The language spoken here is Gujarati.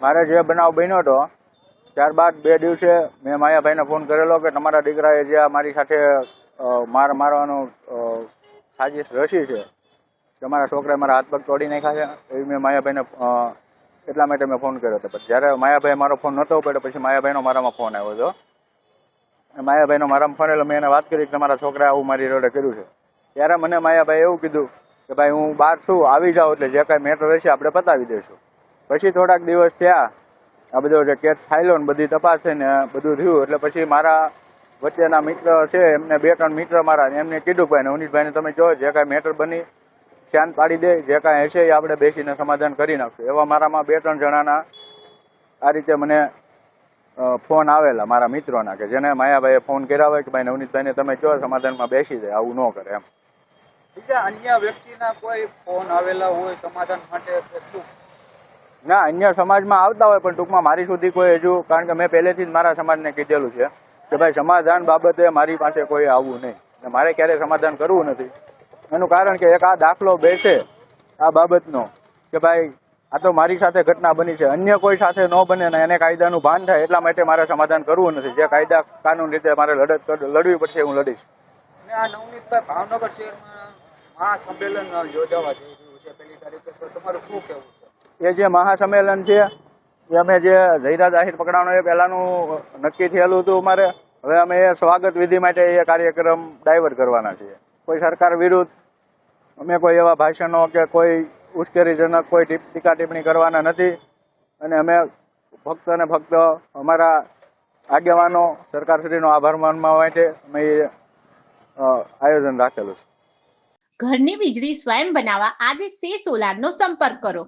મારે જે બનાવ બન્યો હતો ત્યારબાદ 2 દિવસે મેં માયાભાઈને ફોન કરેલો કે તમારા દીકરાએ જે મારી સાથે મારવાનો સાજિશ રચી છે, તમારા છોકરાએ મારા હાથ પગ તોડી નાખ્યા છે, એવી મેં માયાભાઈને એટલા માટે મેં ફોન કર્યો હતો. પછી જ્યારે માયાભાઈ મારો ફોન નહોતો ઉપાડ્યો, પછી માયાભાઈનો મારામાં ફોન આવ્યો હતો. માયાભાઈનો મારામાં ફોન એટલે મેં એને વાત કરી કે તમારા છોકરાએ આવું મારી જોડે કર્યું છે. ત્યારે મને માયાભાઈ એવું કીધું કે ભાઈ હું બહાર છું, આવી જાઉં એટલે જે કાંઈ મેટર રહેશે આપણે પતાવી દઈશું. પછી થોડાક દિવસ થયા, આ બધો જે કેસ ચાલ્યો ને બધી તપાસ થઈને બધું થયું એટલે પછી મારા વચ્ચેના મિત્ર છે એમને 2-3 મિત્ર મારા એમને કીધું ભાઈ નવનીતભાઈને તમે કહો જે કાંઈ મેટર બની શાંત પાડી દે, જે કાંઈ હશે એ આપણે બેસીને સમાધાન કરી નાખશું. એવા મારામાં 2-3 જણાના આ રીતે મને ફોન આવેલા મારા મિત્રોના કે જેને માયાભાઈએ ફોન કર્યા હોય કે ભાઈ નવનીતભાઈને તમે કહો સમાધાનમાં બેસી જાય, આવું ન કરે એમ. અન્ય વ્યક્તિના કોઈ ફોન આવેલા હોય સમાધાન માટે? ના, અન્ય સમાજમાં આવતા હોય પણ ટૂંકમાં મારી સુધી કોઈ હજુ, કારણ કે મેં પહેલેથી જ મારા સમાજને કીધેલું છે કે ભાઈ સમાધાન બાબતે મારી પાસે કોઈ આવવું નહીં, મારે ક્યારેય સમાધાન કરવું નથી. એનું કારણ કે એક આ દાખલો બેસે આ બાબતનો કે ભાઈ આ તો મારી સાથે ઘટના બની છે, અન્ય કોઈ સાથે ન બને ને એને કાયદાનું ભાન થાય એટલા માટે મારે સમાધાન કરવું નથી. જે કાયદા કાનૂન રીતે મારે લડવી પડશે હું લડીશ. આ નવનીતભાઈ ભાવનગર શહેરમાં મહાસંમેલન યોજાવા જઈ રહ્યું છે 1 તારીખે, તો તમારું શું કહેવું છે? એ જે મહાસંમેલન છે એ અમે જે જયરાજ આહિર પકડાનો એ પહેલાનું નક્કી થયેલું હતું અમારે. હવે અમે એ સ્વાગત વિધિ માટે એ કાર્યક્રમ ડાયવર્ટ કરવાના છીએ. કોઈ સરકાર વિરુદ્ધ અમે કોઈ એવા ભાષણો કે કોઈ ઉશ્કેરણીજનક કોઈ ટીકા ટિપ્પણી કરવાના નથી. અને અમે ફક્ત અને ફક્ત અમારા આગેવાનો સરકારશ્રીનો આભાર માનવા માટે અમે એ આયોજન રાખેલું છે. ઘરની વીજળી સ્વયં બનાવવા આદિત્ય સોલારનો સંપર્ક કરો.